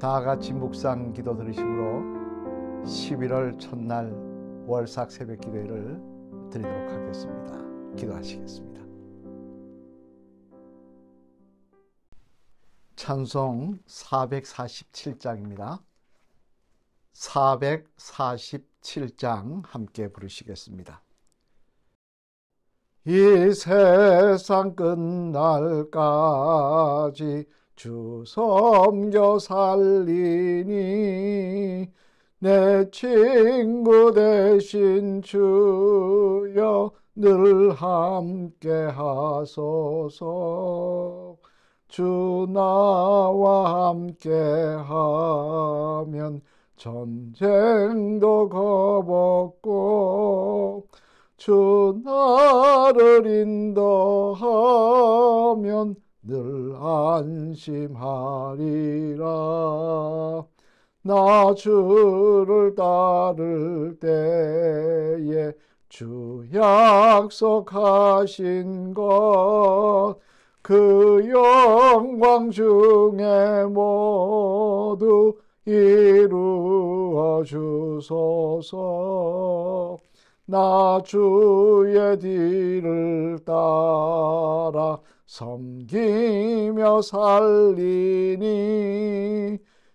다 같이 묵상 기도 들으심으로 11월 첫날 월삭 새벽 기도회를 드리도록 하겠습니다. 기도하시겠습니다. 찬송 447장입니다. 447장 함께 부르시겠습니다. 이 세상 끝날까지 주 섬겨 살리니 내 친구 되신 주여 늘 함께 하소서. 주 나와 함께 하면 전쟁도 겁없고 주 나를 인도하면 늘 안심하리라. 나 주를 따를 때에 주 약속하신 것 그 영광 중에 모두 이루어 주소서. 나 주의 뒤를 따라 섬기며 살리니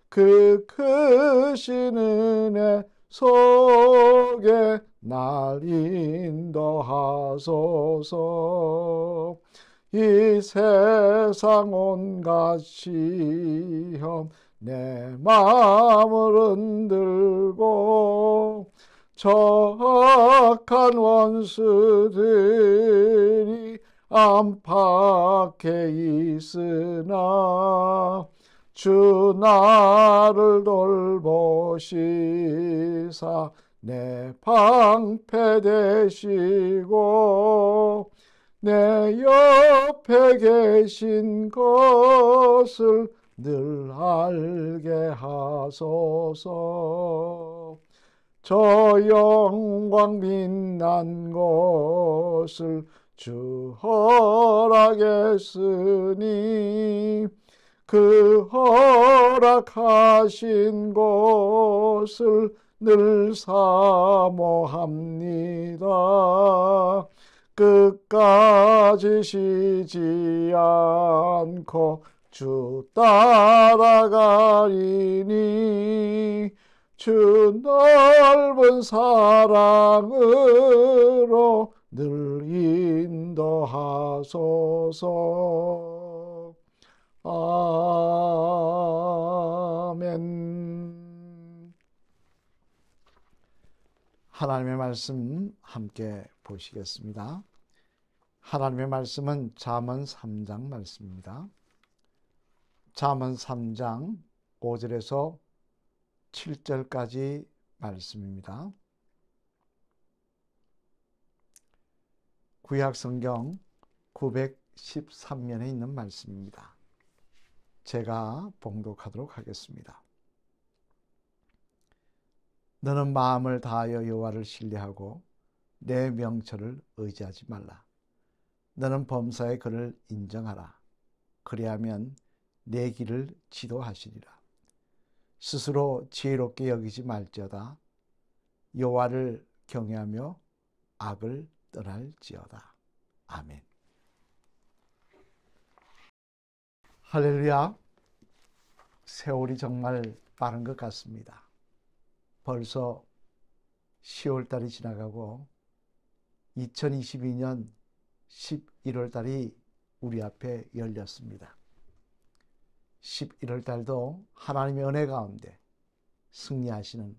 그 크신 은혜 속에 날 인도하소서. 이 세상 온갖 시험 내 마음을 흔들고 저악한 원수들이 안팎에 있으나 주 나를 돌보시사 내 방패 되시고 내 옆에 계신 것을 늘 알게 하소서. 저 영광 빛난 것을 주 허락했으니 그 허락하신 것을 늘 사모합니다. 끝까지 쉬지 않고 주 따라가리니 주 넓은 사랑으로 늘 인도하소서. 아멘. 하나님의 말씀 함께 보시겠습니다. 하나님의 말씀은 잠언 3장 말씀입니다. 잠언 3장 5절에서 7절까지 말씀입니다. 구약성경 913면에 있는 말씀입니다. 제가 봉독하도록 하겠습니다. 너는 마음을 다하여 여호와를 신뢰하고 내 명철을 의지하지 말라. 너는 범사에 그를 인정하라. 그리하면 내 길을 지도하시리라. 스스로 지혜롭게 여기지 말지어다. 여호와를 경외하며 악을 떠날지어다. 아멘. 할렐루야. 세월이 정말 빠른 것 같습니다. 벌써 10월달이 지나가고 2022년 11월달이 우리 앞에 열렸습니다. 11월달도 하나님의 은혜 가운데 승리하시는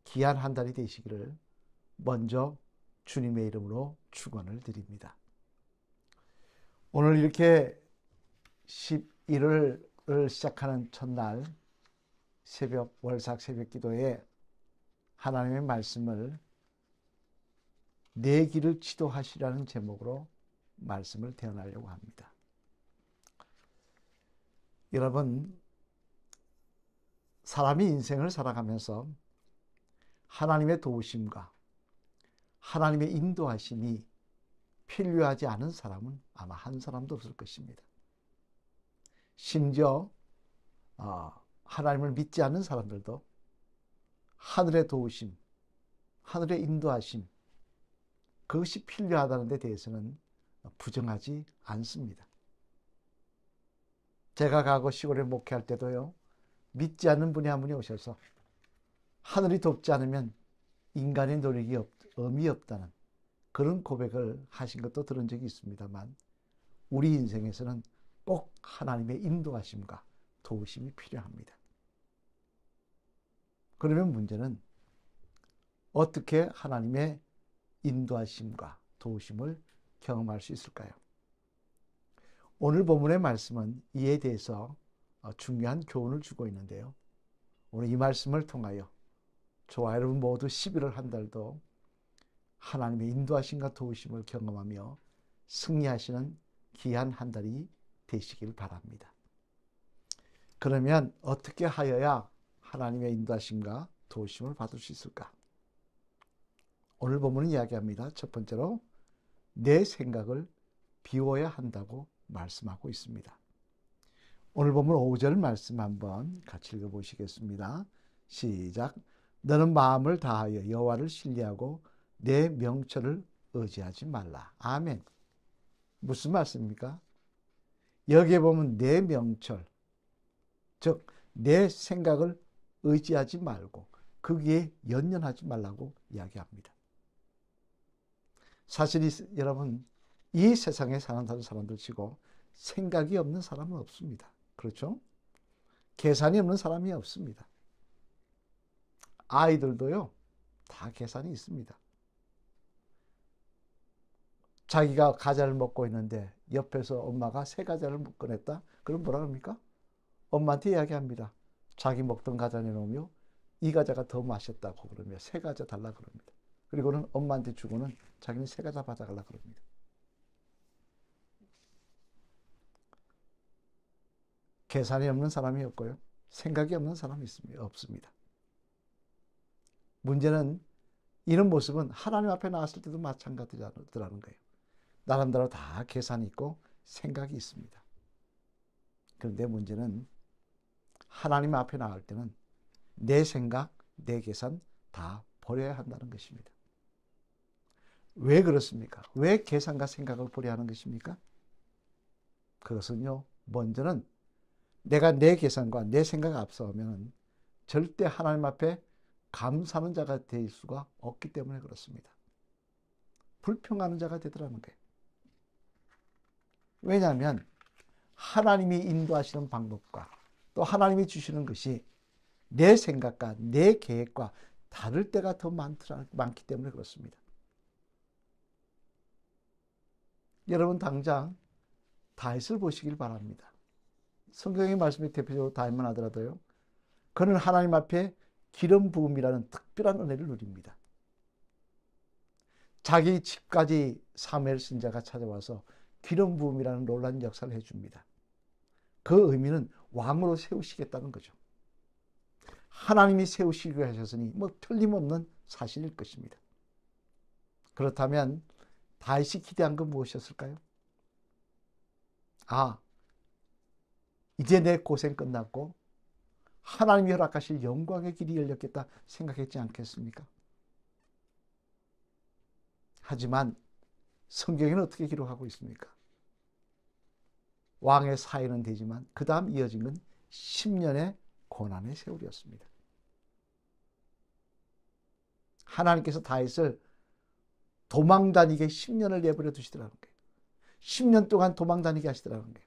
귀한 한 달이 되시기를 먼저 주님의 이름으로 축원을 드립니다. 오늘 이렇게 11월을 시작하는 첫날 새벽 월삭 새벽 기도에 하나님의 말씀을 내 길을 지도하시라는 제목으로 말씀을 대언하려고 합니다. 여러분, 사람이 인생을 살아가면서 하나님의 도우심과 하나님의 인도하심이 필요하지 않은 사람은 아마 한 사람도 없을 것입니다. 심지어 하나님을 믿지 않는 사람들도 하늘의 도우심, 하늘의 인도하심, 그것이 필요하다는 데 대해서는 부정하지 않습니다. 제가 과거 시골에 목회할 때도요, 믿지 않는 분이 한 분이 오셔서 하늘이 돕지 않으면 인간의 노력이 의미 없다는 그런 고백을 하신 것도 들은 적이 있습니다만, 우리 인생에서는 꼭 하나님의 인도하심과 도우심이 필요합니다. 그러면 문제는 어떻게 하나님의 인도하심과 도우심을 경험할 수 있을까요? 오늘 본문의 말씀은 이에 대해서 중요한 교훈을 주고 있는데요. 오늘 이 말씀을 통하여 저와 여러분 모두 11월 한 달도 하나님의 인도하심과 도우심을 경험하며 승리하시는 귀한 한 달이 되시길 바랍니다. 그러면 어떻게 하여야 하나님의 인도하심과 도우심을 받을 수 있을까? 오늘 본문은 이야기합니다. 첫 번째로 내 생각을 비워야 한다고 말씀하고 있습니다. 오늘 본문 5절 말씀 한번 같이 읽어보시겠습니다. 시작. 너는 마음을 다하여 여호와를 신뢰하고 내 명철을 의지하지 말라. 아멘. 무슨 말씀입니까? 여기에 보면 내 명철, 즉 내 생각을 의지하지 말고 거기에 연연하지 말라고 이야기합니다. 사실 여러분, 이 세상에 사는 사람들 치고 생각이 없는 사람은 없습니다. 그렇죠? 계산이 없는 사람이 없습니다. 아이들도요, 다 계산이 있습니다. 자기가 과자를 먹고 있는데 옆에서 엄마가 새 과자를 꺼냈다? 그럼 뭐라 합니까? 엄마한테 이야기합니다. 자기 먹던 과자 내놓으며 이 과자가 더 맛있다고 그러며 새 과자 달라 그럽니다. 그리고는 엄마한테 주고는 자기는 새 과자 받아가려 그럽니다. 계산이 없는 사람이 없고요. 생각이 없는 사람이 없습니다. 문제는 이런 모습은 하나님 앞에 나왔을 때도 마찬가지라는 거예요. 나름대로 다 계산이 있고 생각이 있습니다. 그런데 문제는 하나님 앞에 나갈 때는 내 생각, 내 계산 다 버려야 한다는 것입니다. 왜 그렇습니까? 왜 계산과 생각을 버려야 하는 것입니까? 그것은요, 먼저는 내가 내 계산과 내 생각에 앞서가면 절대 하나님 앞에 감사하는 자가 될 수가 없기 때문에 그렇습니다. 불평하는 자가 되더라는 거예요. 왜냐하면 하나님이 인도하시는 방법과 또 하나님이 주시는 것이 내 생각과 내 계획과 다를 때가 더 많기 때문에 그렇습니다. 여러분 당장 다윗을 보시길 바랍니다. 성경의 말씀이 대표적으로 다윗만 하더라도요, 그는 하나님 앞에 기름 부음이라는 특별한 은혜를 누립니다. 자기 집까지 사무엘 선지자가 찾아와서 기름 부음이라는 놀라운 역사를 해줍니다. 그 의미는 왕으로 세우시겠다는 거죠. 하나님이 세우시기로 하셨으니 뭐 틀림없는 사실일 것입니다. 그렇다면 다윗이 기대한 건 무엇이었을까요? 이제 내 고생 끝났고 하나님이 허락하실 영광의 길이 열렸겠다 생각했지 않겠습니까? 하지만 성경에는 어떻게 기록하고 있습니까? 왕의 사회는 되지만 그 다음 이어진 건 10년의 고난의 세월이었습니다. 하나님께서 다윗을 도망다니게 10년을 내버려 두시더라는 거예요. 10년 동안 도망다니게 하시더라는 거예요.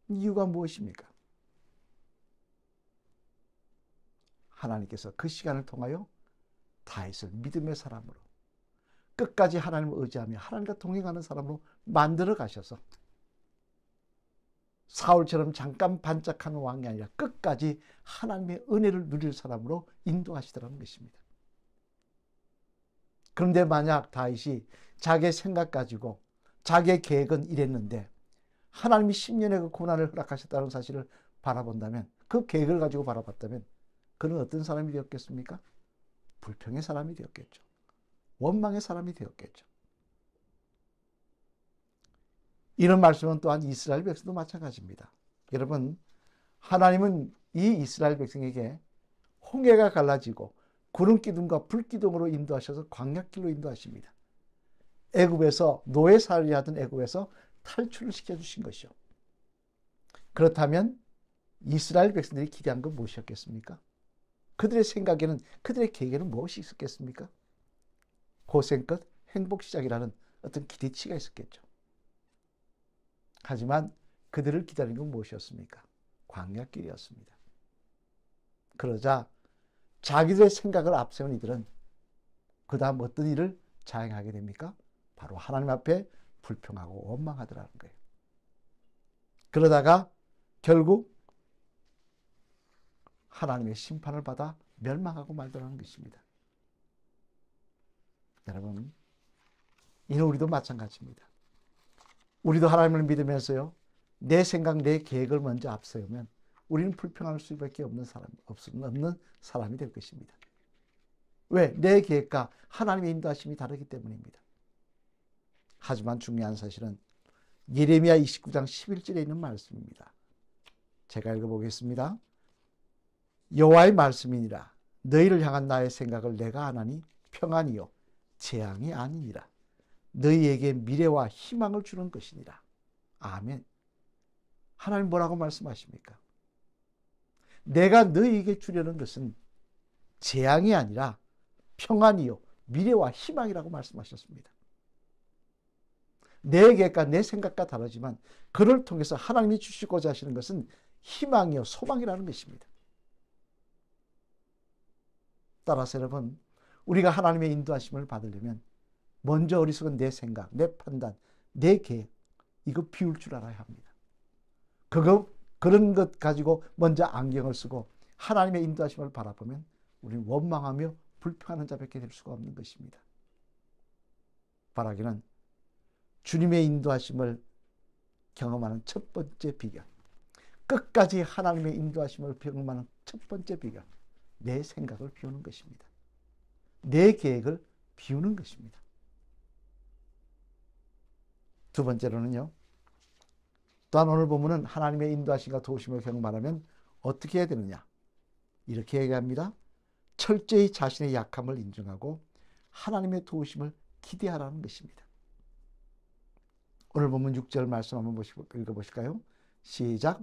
이유가 무엇입니까? 하나님께서 그 시간을 통하여 다윗을 믿음의 사람으로, 끝까지 하나님을 의지하며 하나님과 동행하는 사람으로 만들어 가셔서 사울처럼 잠깐 반짝하는 왕이 아니라 끝까지 하나님의 은혜를 누릴 사람으로 인도하시더라는 것입니다. 그런데 만약 다윗이 자기의 생각 가지고 자기의 계획은 이랬는데 하나님이 10년의 그 고난을 허락하셨다는 사실을 바라본다면, 그 계획을 가지고 바라봤다면 그는 어떤 사람이 되었겠습니까? 불평의 사람이 되었겠죠. 원망의 사람이 되었겠죠. 이런 말씀은 또한 이스라엘 백성도 마찬가지입니다. 여러분, 하나님은 이 이스라엘 백성에게 홍해가 갈라지고 구름 기둥과 불 기둥으로 인도하셔서 광야길로 인도하십니다. 애굽에서 노예살이 하던 애굽에서 탈출을 시켜주신 것이요. 그렇다면 이스라엘 백성들이 기대한 건 무엇이었겠습니까? 그들의 생각에는, 그들의 계획에는 무엇이 있었겠습니까? 고생 끝 행복 시작이라는 어떤 기대치가 있었겠죠. 하지만 그들을 기다린 건 무엇이었습니까? 광야길이었습니다. 그러자 자기들의 생각을 앞세운 이들은 그 다음 어떤 일을 자행하게 됩니까? 바로 하나님 앞에 불평하고 원망하더라는 거예요. 그러다가 결국 하나님의 심판을 받아 멸망하고 말더라는 것입니다. 여러분, 이는 우리도 마찬가지입니다. 우리도 하나님을 믿으면서요, 내 생각, 내 계획을 먼저 앞세우면 우리는 불평할 수밖에 없는 사람이 될 것입니다. 왜? 내 계획과 하나님의 인도하심이 다르기 때문입니다. 하지만 중요한 사실은 예레미야 29장 11절에 있는 말씀입니다. 제가 읽어보겠습니다. 여호와의 말씀이니라. 너희를 향한 나의 생각을 내가 아나니 평안이요 재앙이 아니니라. 너희에게 미래와 희망을 주는 것이니라. 아멘. 하나님 뭐라고 말씀하십니까? 내가 너희에게 주려는 것은 재앙이 아니라 평안이요 미래와 희망이라고 말씀하셨습니다. 내 계획과 내 생각과 다르지만 그를 통해서 하나님이 주시고자 하시는 것은 희망이요 소망이라는 것입니다. 따라서 여러분, 우리가 하나님의 인도하심을 받으려면 먼저 어리석은 내 생각, 내 판단, 내 계획, 이거 비울 줄 알아야 합니다. 그런 것 가지고 먼저 안경을 쓰고 하나님의 인도하심을 바라보면 우리는 원망하며 불평하는 자밖에 될 수가 없는 것입니다. 바라기는 주님의 인도하심을 경험하는 첫 번째 비결, 끝까지 하나님의 인도하심을 경험하는 첫 번째 비결, 내 생각을 비우는 것입니다. 내 계획을 비우는 것입니다. 두 번째로는요, 또한 오늘 보면은 하나님의 인도하심과 도우심을 경험하려면 어떻게 해야 되느냐? 이렇게 얘기합니다. 철저히 자신의 약함을 인정하고 하나님의 도우심을 기대하라는 것입니다. 오늘 보면 6절 말씀 한번 읽어보실까요? 시작.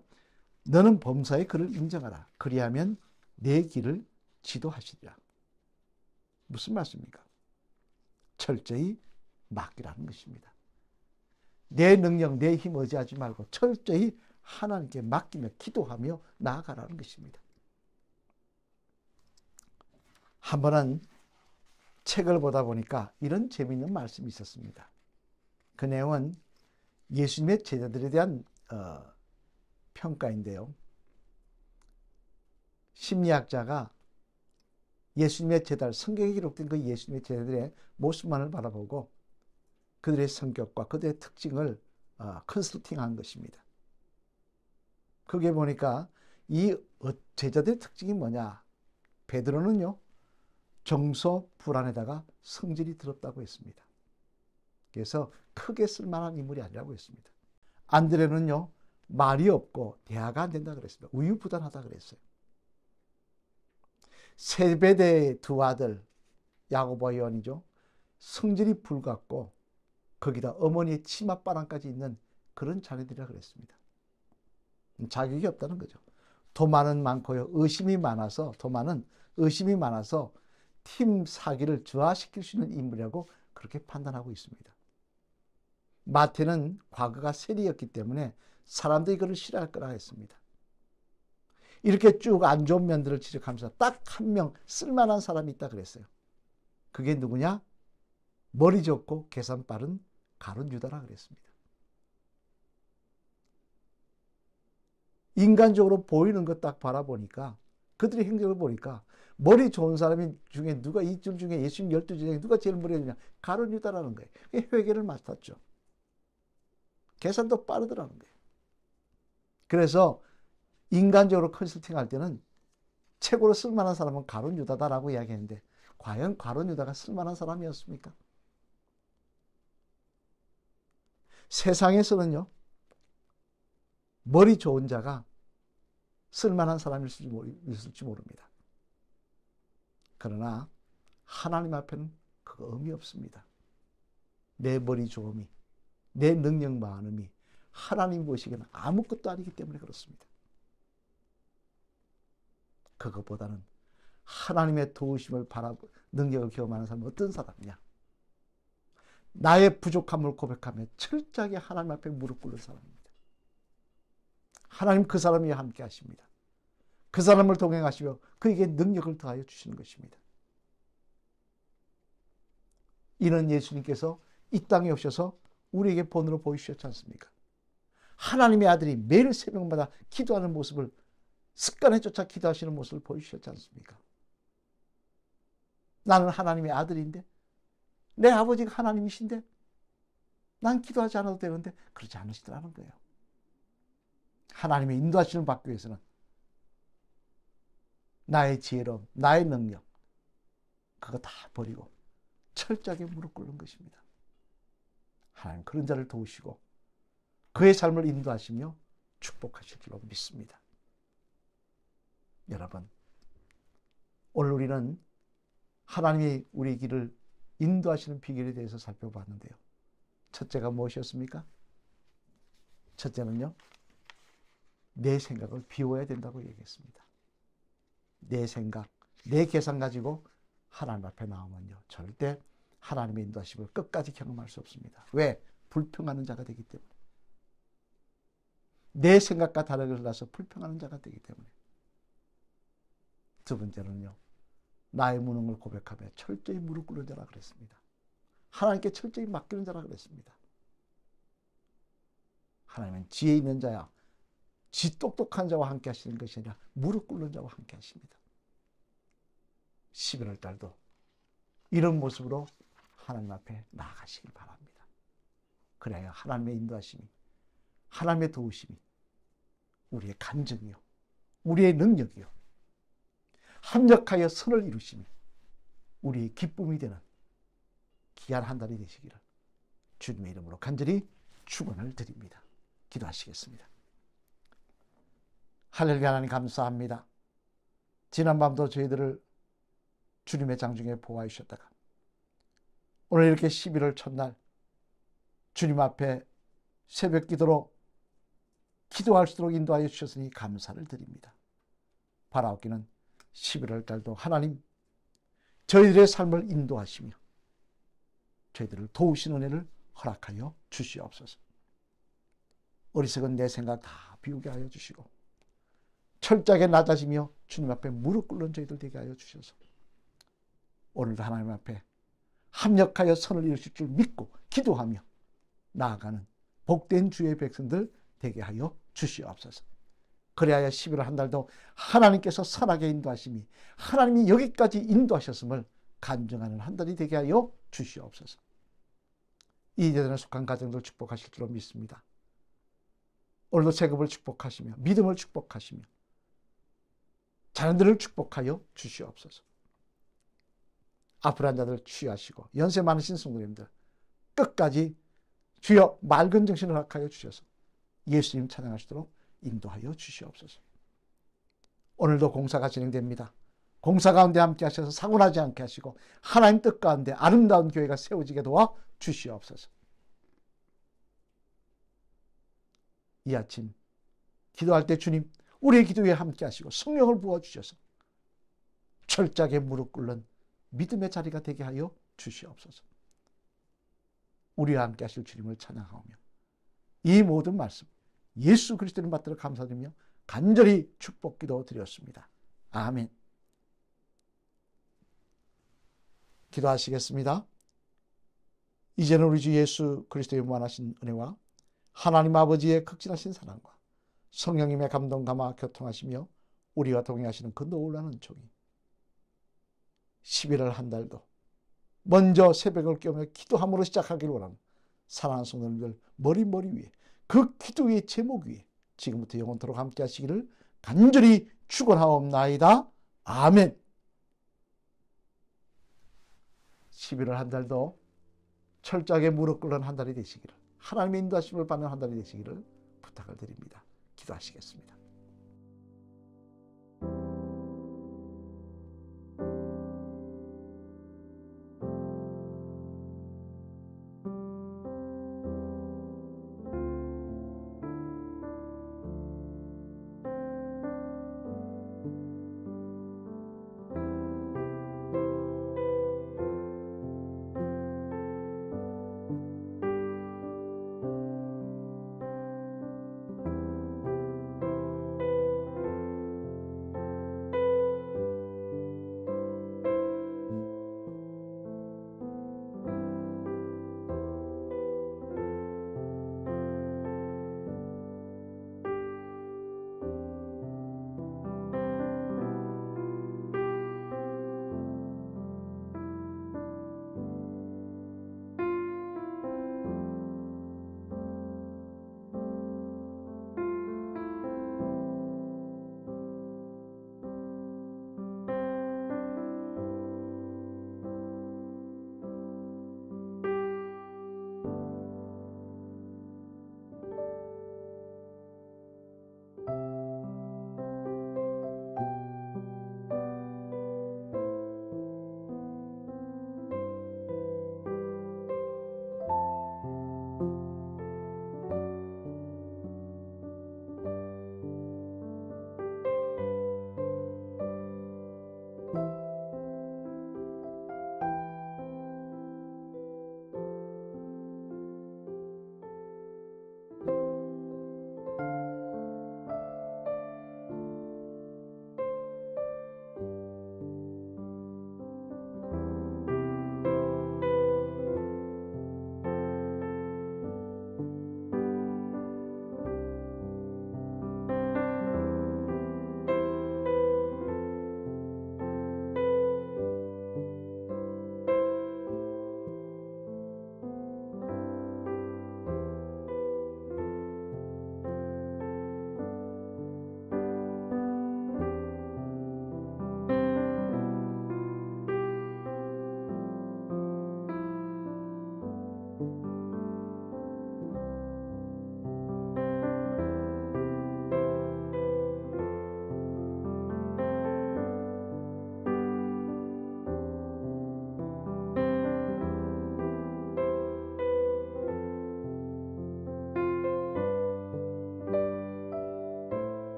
너는 범사의 그를 인정하라. 그리하면 내 길을 지도하시리라. 무슨 말씀입니까? 철저히 맡기라는 것입니다. 내 능력, 내 힘 의지하지 말고 철저히 하나님께 맡기며 기도하며 나아가라는 것입니다. 한 번은 책을 보다 보니까 이런 재미있는 말씀이 있었습니다. 그 내용은 예수님의 제자들에 대한 평가인데요. 심리학자가 예수님의 제자들, 성경에 기록된 그 예수님의 제자들의 모습만을 바라보고 그들의 성격과 그들의 특징을 컨설팅한 것입니다. 그게 보니까 이 제자들의 특징이 뭐냐? 베드로는요, 정서 불안에다가 성질이 더럽다고 했습니다. 그래서 크게 쓸만한 인물이 아니라고 했습니다. 안드레는요, 말이 없고 대화가 안 된다 그랬습니다. 우유부단하다 그랬어요. 세베대의 두 아들 야고보와 요한이죠, 성질이 불같고 거기다 어머니의 치맛바람까지 있는 그런 자녀들이라 그랬습니다. 자격이 없다는 거죠. 도마는 많고요, 의심이 많아서, 도마는 의심이 많아서 팀 사기를 저하시킬 수 있는 인물이라고 그렇게 판단하고 있습니다. 마태는 과거가 세리였기 때문에 사람들이 그를 싫어할 거라 했습니다. 이렇게 쭉 안 좋은 면들을 지적하면서 딱 한 명 쓸만한 사람이 있다 그랬어요. 그게 누구냐? 머리 좋고 계산 빠른 가룟 유다라 그랬습니다. 인간적으로 보이는 것 딱 바라보니까, 그들의 행적을 보니까 머리 좋은 사람이 중에 누가, 이들 중에 예수님 12 중에 누가 제일 머리가 좋냐? 가룟 유다라는 거예요. 회개를 맡았죠. 계산도 빠르더라는 거예요. 그래서 인간적으로 컨설팅할 때는 최고로 쓸만한 사람은 가룟 유다다라고 이야기했는데, 과연 가룟 유다가 쓸만한 사람이었습니까? 세상에서는요, 머리 좋은 자가 쓸만한 사람이 있을지 모릅니다. 그러나 하나님 앞에는 그 의미 없습니다. 내 머리 좋음이, 내 능력 많음이 하나님 보시기에는 아무것도 아니기 때문에 그렇습니다. 그것보다는 하나님의 도우심을 능력을 경험하는 사람은 어떤 사람이냐? 나의 부족함을 고백하며 철저하게 하나님 앞에 무릎 꿇는 사람입니다. 하나님 그 사람이 함께 하십니다. 그 사람을 동행하시며 그에게 능력을 더하여 주시는 것입니다. 이는 예수님께서 이 땅에 오셔서 우리에게 본으로 보여주셨지 않습니까? 하나님의 아들이 매일 새벽마다 기도하는 모습을, 습관에 쫓아 기도하시는 모습을 보여주셨지 않습니까? 나는 하나님의 아들인데, 내 아버지가 하나님이신데 난 기도하지 않아도 되는데 그렇지 않으시더라는 거예요. 하나님의 인도하심을 받기 위해서는 나의 지혜로움, 나의 능력, 그거 다 버리고 철저하게 무릎 꿇는 것입니다. 하나님 그런 자를 도우시고 그의 삶을 인도하시며 축복하실 줄로 믿습니다. 여러분, 오늘 우리는 하나님이 우리 길을 인도하시는 비결에 대해서 살펴봤는데요. 첫째가 무엇이었습니까? 첫째는요, 내 생각을 비워야 된다고 얘기했습니다. 내 생각, 내 계산 가지고 하나님 앞에 나오면요, 절대 하나님의 인도하심을 끝까지 경험할 수 없습니다. 왜? 불평하는 자가 되기 때문에. 내 생각과 다르게 흘러서 불평하는 자가 되기 때문에. 두 번째는요, 나의 무능을 고백하며 철저히 무릎 꿇는 자라 그랬습니다. 하나님께 철저히 맡기는 자라 그랬습니다. 하나님은 지혜 있는 자야, 지 똑똑한 자와 함께 하시는 것이 아니라 무릎 꿇는 자와 함께 하십니다. 11월 달도 이런 모습으로 하나님 앞에 나아가시길 바랍니다. 그래야 하나님의 인도하심이, 하나님의 도우심이 우리의 간증이요, 우리의 능력이요, 합력하여 선을 이루심이 우리의 기쁨이 되는 귀한 한 달이 되시기를 주님의 이름으로 간절히 축원을 드립니다. 기도하시겠습니다. 할렐루야. 하나님 감사합니다. 지난밤도 저희들을 주님의 장중에 보호해 주셨다가 오늘 이렇게 11월 첫날 주님 앞에 새벽 기도로 기도할 수 있도록 인도하여 주셨으니 감사를 드립니다. 바라옵기는 11월 달도 하나님 저희들의 삶을 인도하시며 저희들을 도우신 은혜를 허락하여 주시옵소서. 어리석은 내 생각 다 비우게 하여 주시고 철저하게 낮아지며 주님 앞에 무릎 꿇는 저희들 되게 하여 주셔서 오늘도 하나님 앞에 합력하여 선을 이루실 줄 믿고 기도하며 나아가는 복된 주의 백성들 되게 하여 주시옵소서. 그래야 11월 한 달도 하나님께서 선하게 인도하심이 하나님이 여기까지 인도하셨음을 간증하는 한 달이 되게 하여 주시옵소서. 이 재단에 속한 가정들 축복하실 줄로 믿습니다. 오늘도 세급을 축복하시며 믿음을 축복하시며 자녀들을 축복하여 주시옵소서. 아프란 자들 치유하시고 연세 많으신 성도님들 끝까지 주여 맑은 정신을 허락하여 주셔서 예수님 찬양하시도록 인도하여 주시옵소서. 오늘도 공사가 진행됩니다. 공사 가운데 함께 하셔서 사고나지 않게 하시고 하나님 뜻 가운데 아름다운 교회가 세워지게 도와 주시옵소서. 이 아침 기도할 때 주님 우리의 기도에 함께 하시고 성령을 부어주셔서 철저하게 무릎 꿇는 믿음의 자리가 되게 하여 주시옵소서. 우리와 함께 하실 주님을 찬양하며 이 모든 말씀 예수 그리스도를 받들어 감사드리며 간절히 축복기도 드렸습니다. 아멘. 기도하시겠습니다. 이제는 우리 주 예수 그리스도의 무한하신 은혜와 하나님 아버지의 극진하신 사랑과 성령님의 감동 감화 교통하시며 우리와 동행하시는 그 놀라운 은총이 11월 한 달도 먼저 새벽을 깨우며 기도함으로 시작하기를 원하는 사랑하는 성도님들 머리 위에 그 기도의 제목 위에 지금부터 영원토록 함께 하시기를 간절히 축원하옵나이다. 아멘. 11월 한 달도 철저하게 무릎 꿇는 한 달이 되시기를 하나님의 인도하심을 받는 한 달이 되시기를 부탁을 드립니다. 기도하시겠습니다.